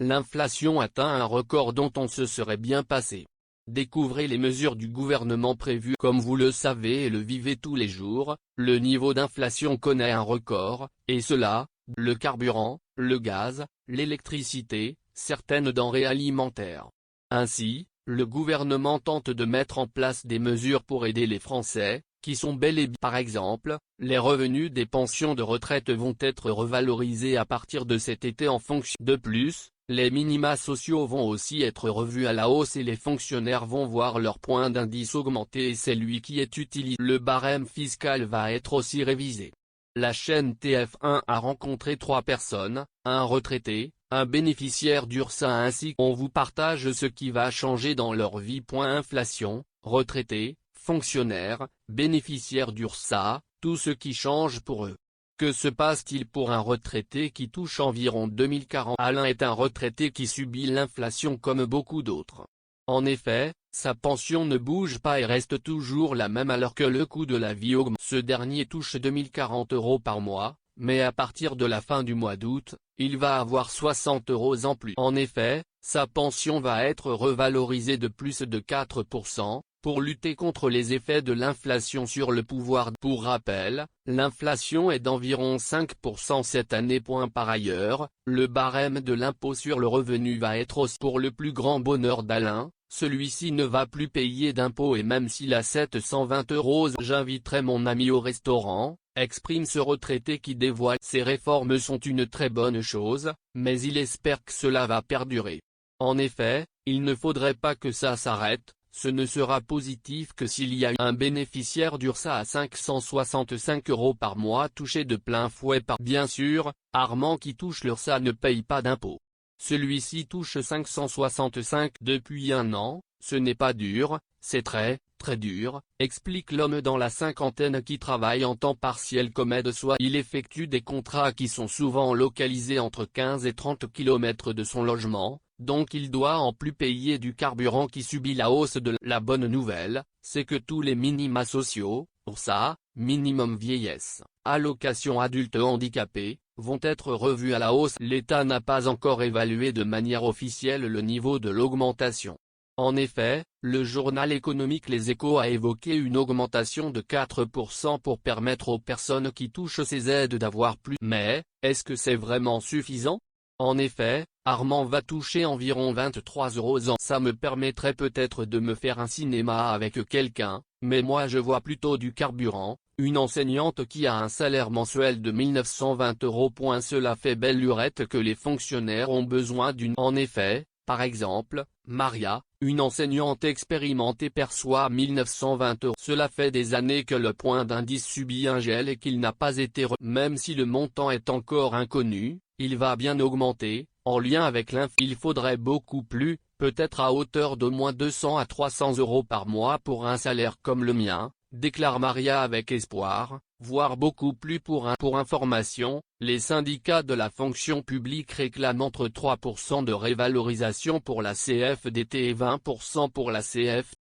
l'inflation atteint un record dont on se serait bien passé. Découvrez les mesures du gouvernement prévues. Comme vous le savez et le vivez tous les jours, le niveau d'inflation connaît un record, et cela, le carburant, le gaz, l'électricité, certaines denrées alimentaires. Ainsi, le gouvernement tente de mettre en place des mesures pour aider les Français, qui sont bel et bien. Par exemple, les revenus des pensions de retraite vont être revalorisés à partir de cet été en fonction. De plus, les minima sociaux vont aussi être revus à la hausse et les fonctionnaires vont voir leur point d'indice augmenter et c'est lui qui est utilisé. Le barème fiscal va être aussi révisé. La chaîne TF1 a rencontré 3 personnes, un retraité, un bénéficiaire d'URSSAF ainsi qu'on vous partage ce qui va changer dans leur vie. Inflation, retraités, fonctionnaires, bénéficiaires d'URSSAF, tout ce qui change pour eux. Que se passe-t-il pour un retraité qui touche environ 2040? Alain est un retraité qui subit l'inflation comme beaucoup d'autres. En effet, sa pension ne bouge pas et reste toujours la même alors que le coût de la vie augmente. Ce dernier touche 2040 € par mois, mais à partir de la fin du mois d'août, il va avoir 60 € en plus. En effet, sa pension va être revalorisée de plus de 4%, pour lutter contre les effets de l'inflation sur le pouvoir. Pour rappel, l'inflation est d'environ 5% cette année. Par ailleurs, le barème de l'impôt sur le revenu va être aussi pour le plus grand bonheur d'Alain. Celui-ci ne va plus payer d'impôts et même s'il a 720 €. J'inviterai mon ami au restaurant, exprime ce retraité qui dévoile. Ces réformes sont une très bonne chose, mais il espère que cela va perdurer. En effet, il ne faudrait pas que ça s'arrête. Ce ne sera positif que s'il y a un bénéficiaire d'URSSAF à 565 € par mois touché de plein fouet par. Bien sûr, Armand qui touche l'URSSAF ne paye pas d'impôt. Celui-ci touche 565 depuis un an, ce n'est pas dur, c'est très dur, explique l'homme dans la cinquantaine qui travaille en temps partiel comme aide-soignant. Il effectue des contrats qui sont souvent localisés entre 15 et 30 km de son logement. Donc il doit en plus payer du carburant qui subit la hausse de la bonne nouvelle, c'est que tous les minima sociaux, URSSAF, minimum vieillesse, allocation adulte handicapé, vont être revus à la hausse. L'État n'a pas encore évalué de manière officielle le niveau de l'augmentation. En effet, le journal économique Les Échos a évoqué une augmentation de 4% pour permettre aux personnes qui touchent ces aides d'avoir plus. Mais, est-ce que c'est vraiment suffisant? En effet, Armand va toucher environ 23 € an. Ça me permettrait peut-être de me faire un cinéma avec quelqu'un, mais moi je vois plutôt du carburant. Une enseignante qui a un salaire mensuel de 1920 €. Cela fait belle lurette que les fonctionnaires ont besoin d'une. En effet, par exemple, Maria, une enseignante expérimentée perçoit 1920 €. Cela fait des années que le point d'indice subit un gel et qu'il n'a pas été même si le montant est encore inconnu. Il va bien augmenter, en lien avec l'inflation. Il faudrait beaucoup plus, peut-être à hauteur d'au moins 200 à 300 € par mois pour un salaire comme le mien, déclare Maria avec espoir, voire beaucoup plus pour information, les syndicats de la fonction publique réclament entre 3% de révalorisation pour la CFDT et 20% pour la CFT.